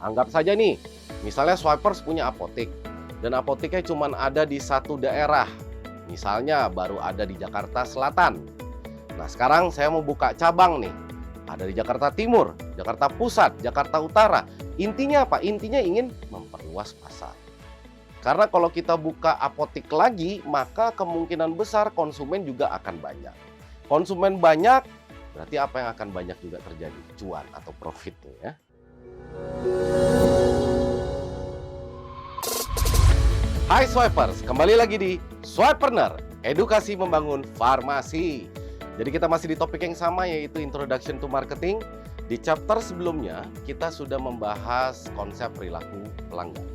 Anggap saja nih, misalnya Swipers punya apotek, dan apoteknya cuma ada di satu daerah. Misalnya baru ada di Jakarta Selatan. Nah, sekarang saya mau buka cabang nih. Ada di Jakarta Timur, Jakarta Pusat, Jakarta Utara. Intinya apa? Intinya ingin memperluas pasar. Karena kalau kita buka apotek lagi, maka kemungkinan besar konsumen juga akan banyak. Konsumen banyak, berarti apa yang akan banyak juga terjadi? Cuan atau profit nih ya. Hai Swipers, kembali lagi di Swipreneur, edukasi membangun farmasi. Jadi kita masih di topik yang sama, yaitu Introduction to Marketing. Di chapter sebelumnya, kita sudah membahas konsep perilaku pelanggan.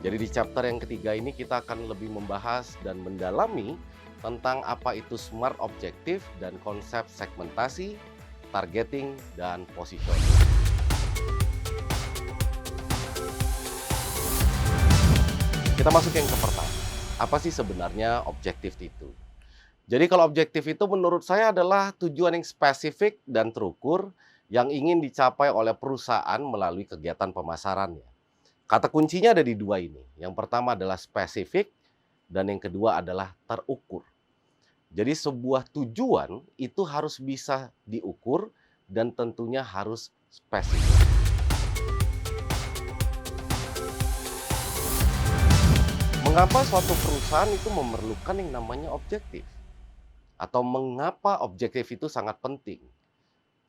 Jadi di chapter yang ketiga ini kita akan lebih membahas dan mendalami tentang apa itu SMART objektif dan konsep segmentasi, targeting, dan positioning. Kita masuk yang ke pertama. Apa sih sebenarnya objektif itu? Jadi kalau objektif itu menurut saya adalah tujuan yang spesifik dan terukur yang ingin dicapai oleh perusahaan melalui kegiatan pemasarannya. Kata kuncinya ada di dua ini. Yang pertama adalah spesifik dan yang kedua adalah terukur. Jadi sebuah tujuan itu harus bisa diukur dan tentunya harus spesifik. Mengapa suatu perusahaan itu memerlukan yang namanya objektif? Atau mengapa objektif itu sangat penting?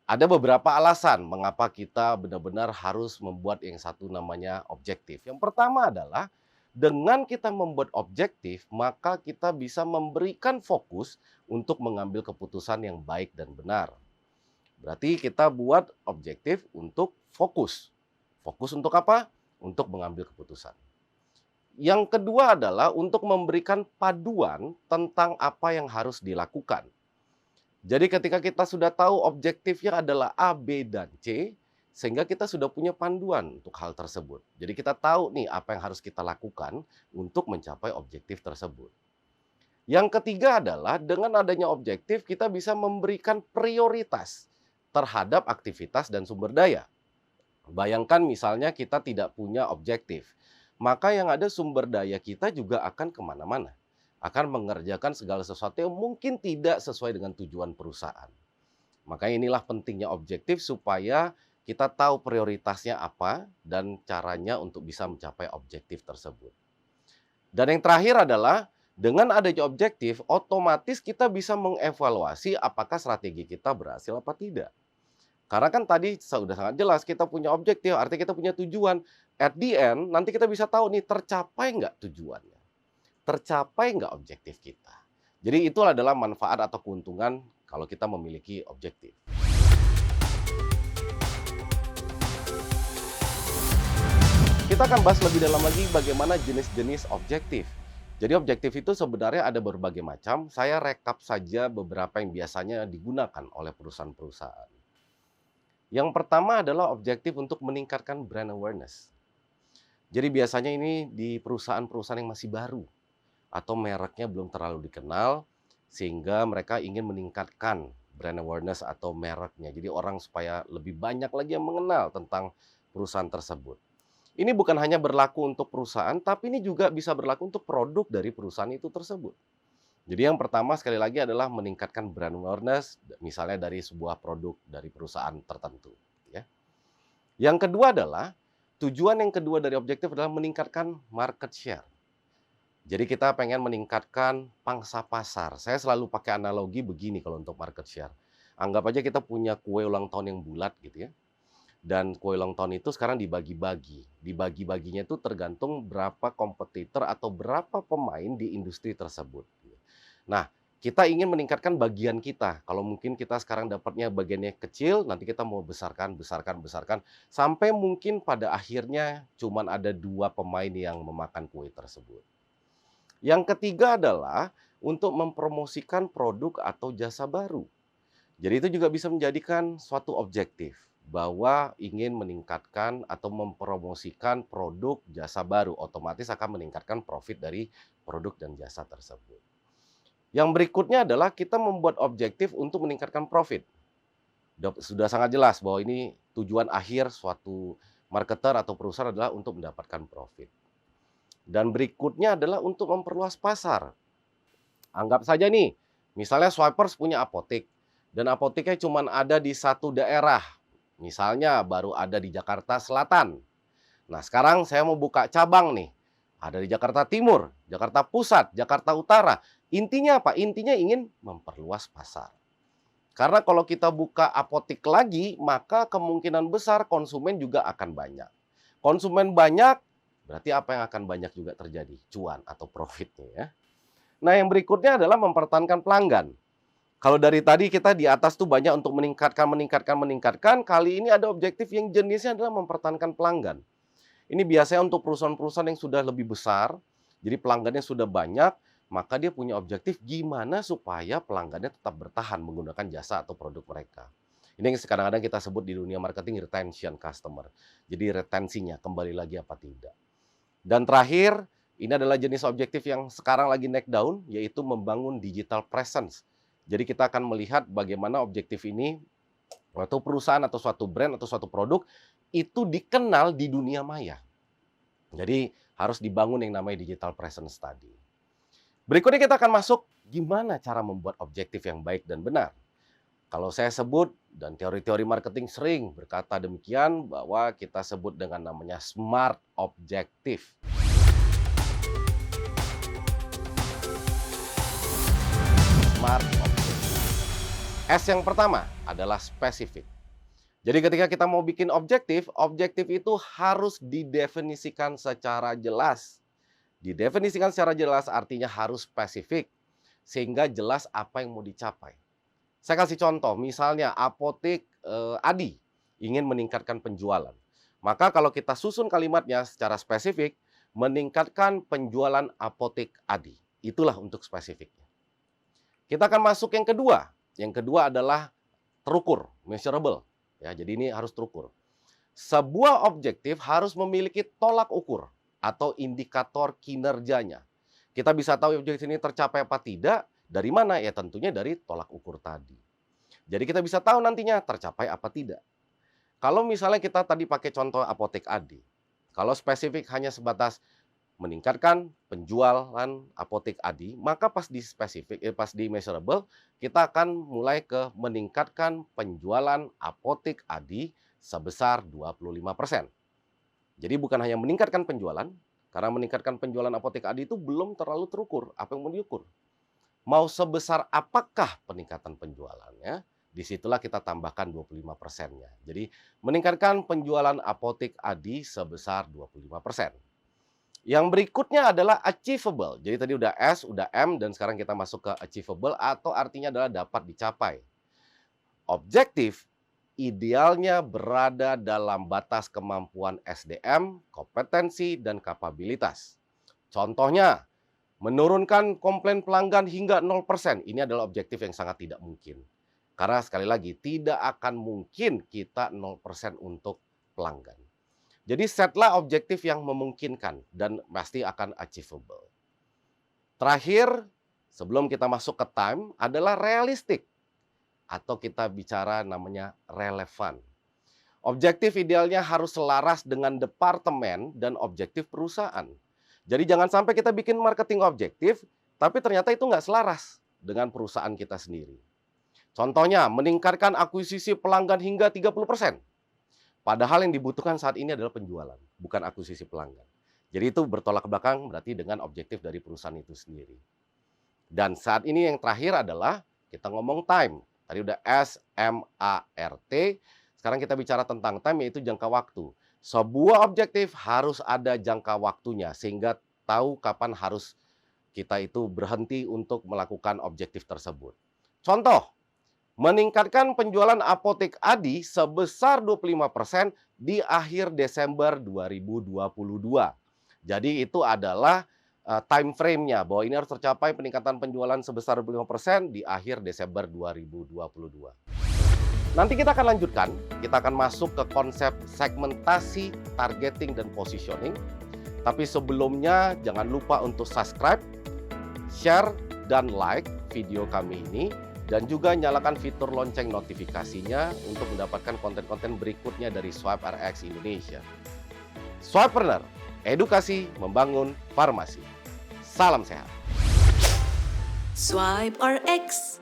Ada beberapa alasan mengapa kita benar-benar harus membuat yang satu namanya objektif. Yang pertama adalah dengan kita membuat objektif, maka kita bisa memberikan fokus untuk mengambil keputusan yang baik dan benar. Berarti kita buat objektif untuk fokus. Fokus untuk apa? Untuk mengambil keputusan. Yang kedua adalah untuk memberikan paduan tentang apa yang harus dilakukan. Jadi ketika kita sudah tahu objektifnya adalah A, B, dan C, sehingga kita sudah punya panduan untuk hal tersebut. Jadi kita tahu nih apa yang harus kita lakukan untuk mencapai objektif tersebut. Yang ketiga adalah dengan adanya objektif kita bisa memberikan prioritas terhadap aktivitas dan sumber daya. Bayangkan misalnya kita tidak punya objektif, maka yang ada sumber daya kita juga akan kemana-mana. Akan mengerjakan segala sesuatu yang mungkin tidak sesuai dengan tujuan perusahaan. Maka inilah pentingnya objektif supaya kita tahu prioritasnya apa dan caranya untuk bisa mencapai objektif tersebut. Dan yang terakhir adalah dengan adanya objektif, otomatis kita bisa mengevaluasi apakah strategi kita berhasil apa tidak. Karena kan tadi sudah sangat jelas kita punya objektif, artinya kita punya tujuan. At the end, nanti kita bisa tahu nih tercapai nggak tujuannya. Tercapai nggak objektif kita. Jadi itu adalah manfaat atau keuntungan kalau kita memiliki objektif. Kita akan bahas lebih dalam lagi bagaimana jenis-jenis objektif. Jadi objektif itu sebenarnya ada berbagai macam. Saya rekap saja beberapa yang biasanya digunakan oleh perusahaan-perusahaan. Yang pertama adalah objektif untuk meningkatkan brand awareness. Jadi biasanya ini di perusahaan-perusahaan yang masih baru atau mereknya belum terlalu dikenal sehingga mereka ingin meningkatkan brand awareness atau mereknya. Jadi orang supaya lebih banyak lagi yang mengenal tentang perusahaan tersebut. Ini bukan hanya berlaku untuk perusahaan, tapi ini juga bisa berlaku untuk produk dari perusahaan itu tersebut. Jadi yang pertama sekali lagi adalah meningkatkan brand awareness, misalnya dari sebuah produk dari perusahaan tertentu. Ya. Yang kedua adalah, tujuan yang kedua dari objektif adalah meningkatkan market share. Jadi kita pengen meningkatkan pangsa pasar. Saya selalu pakai analogi begini kalau untuk market share. Anggap aja kita punya kue ulang tahun yang bulat gitu ya. Dan kue ulang tahun itu sekarang dibagi-bagi. Dibagi-baginya itu tergantung berapa kompetitor atau berapa pemain di industri tersebut. Nah, kita ingin meningkatkan bagian kita. Kalau mungkin kita sekarang dapatnya bagiannya kecil, nanti kita mau besarkan, sampai mungkin pada akhirnya cuma ada 2 pemain yang memakan kue tersebut. Yang ketiga adalah untuk mempromosikan produk atau jasa baru. Jadi itu juga bisa menjadikan suatu objektif bahwa ingin meningkatkan atau mempromosikan produk jasa baru, otomatis akan meningkatkan profit dari produk dan jasa tersebut. Yang berikutnya adalah kita membuat objektif untuk meningkatkan profit. Sudah sangat jelas bahwa ini tujuan akhir suatu marketer atau perusahaan adalah untuk mendapatkan profit. Dan berikutnya adalah untuk memperluas pasar. Anggap saja nih, misalnya Swipers punya apotek, dan apoteknya cuma ada di satu daerah. Misalnya baru ada di Jakarta Selatan. Nah, sekarang saya mau buka cabang nih. Ada di Jakarta Timur, Jakarta Pusat, Jakarta Utara. Intinya apa? Intinya ingin memperluas pasar. Karena kalau kita buka apotek lagi, maka kemungkinan besar konsumen juga akan banyak. Konsumen banyak, berarti apa yang akan banyak juga terjadi? Cuan atau profitnya ya. Nah, yang berikutnya adalah mempertahankan pelanggan. Kalau dari tadi kita di atas tuh banyak untuk meningkatkan. Kali ini ada objektif yang jenisnya adalah mempertahankan pelanggan. Ini biasanya untuk perusahaan-perusahaan yang sudah lebih besar, jadi pelanggannya sudah banyak, maka dia punya objektif gimana supaya pelanggannya tetap bertahan menggunakan jasa atau produk mereka. Ini yang kadang-kadang kita sebut di dunia marketing retention customer. Jadi retensinya kembali lagi apa tidak. Dan terakhir, ini adalah jenis objektif yang sekarang lagi naik daun, yaitu membangun digital presence. Jadi kita akan melihat bagaimana objektif ini, atau perusahaan atau suatu brand atau suatu produk, itu dikenal di dunia maya. Jadi harus dibangun yang namanya digital presence tadi. Berikutnya kita akan masuk gimana cara membuat objektif yang baik dan benar. Kalau saya sebut, dan teori-teori marketing sering berkata demikian, bahwa kita sebut dengan namanya SMART objektif. SMART objektif. S yang pertama adalah spesifik. Jadi ketika kita mau bikin objektif, objektif itu harus didefinisikan secara jelas. Didefinisikan secara jelas artinya harus spesifik, sehingga jelas apa yang mau dicapai. Saya kasih contoh, misalnya apotek Adi ingin meningkatkan penjualan. Maka kalau kita susun kalimatnya secara spesifik, meningkatkan penjualan apotek Adi. Itulah untuk spesifiknya. Kita akan masuk yang kedua. Yang kedua adalah terukur, measurable. Ya, jadi ini harus terukur. Sebuah objektif harus memiliki tolak ukur atau indikator kinerjanya. Kita bisa tahu objektif ini tercapai apa tidak, dari mana? Ya tentunya dari tolak ukur tadi. Jadi kita bisa tahu nantinya tercapai apa tidak. Kalau misalnya kita tadi pakai contoh apotek Adi, kalau spesifik hanya sebatas meningkatkan penjualan apotek Adi, maka pas di spesifik, pas di measurable, kita akan mulai ke meningkatkan penjualan apotek Adi sebesar 25%. Jadi bukan hanya meningkatkan penjualan, karena meningkatkan penjualan apotek Adi itu belum terlalu terukur. Apa yang mau diukur? Mau sebesar apakah peningkatan penjualannya? Disitulah kita tambahkan 25%-nya. Jadi meningkatkan penjualan apotek Adi sebesar 25%. Yang berikutnya adalah achievable. Jadi tadi udah S, udah M, dan sekarang kita masuk ke achievable atau artinya adalah dapat dicapai. Objektif idealnya berada dalam batas kemampuan SDM, kompetensi, dan kapabilitas. Contohnya, menurunkan komplain pelanggan hingga 0%. Ini adalah objektif yang sangat tidak mungkin. Karena sekali lagi, tidak akan mungkin kita 0% untuk pelanggan. Jadi setlah objektif yang memungkinkan dan pasti akan achievable. Terakhir, sebelum kita masuk ke time, adalah realistik. Atau kita bicara namanya relevan. Objektif idealnya harus selaras dengan departemen dan objektif perusahaan. Jadi jangan sampai kita bikin marketing objektif, tapi ternyata itu nggak selaras dengan perusahaan kita sendiri. Contohnya, meningkatkan akuisisi pelanggan hingga 30%. Padahal yang dibutuhkan saat ini adalah penjualan, bukan akuisisi pelanggan. Jadi itu bertolak belakang berarti dengan objektif dari perusahaan itu sendiri. Dan saat ini yang terakhir adalah kita ngomong time. Tadi udah S, M, A, R, T. Sekarang kita bicara tentang time, yaitu jangka waktu. Sebuah objektif harus ada jangka waktunya, sehingga tahu kapan harus kita itu berhenti untuk melakukan objektif tersebut. Contoh, meningkatkan penjualan apotek Adi sebesar 25% di akhir Desember 2022. Jadi itu adalah time frame-nya, bahwa ini harus tercapai peningkatan penjualan sebesar 25% di akhir Desember 2022. Nanti kita akan lanjutkan, kita akan masuk ke konsep segmentasi, targeting, dan positioning. Tapi sebelumnya jangan lupa untuk subscribe, share, dan like video kami ini. Dan juga nyalakan fitur lonceng notifikasinya untuk mendapatkan konten-konten berikutnya dari Swipe RX Indonesia. Swipreneur, edukasi membangun farmasi. Salam sehat. Swipe RX.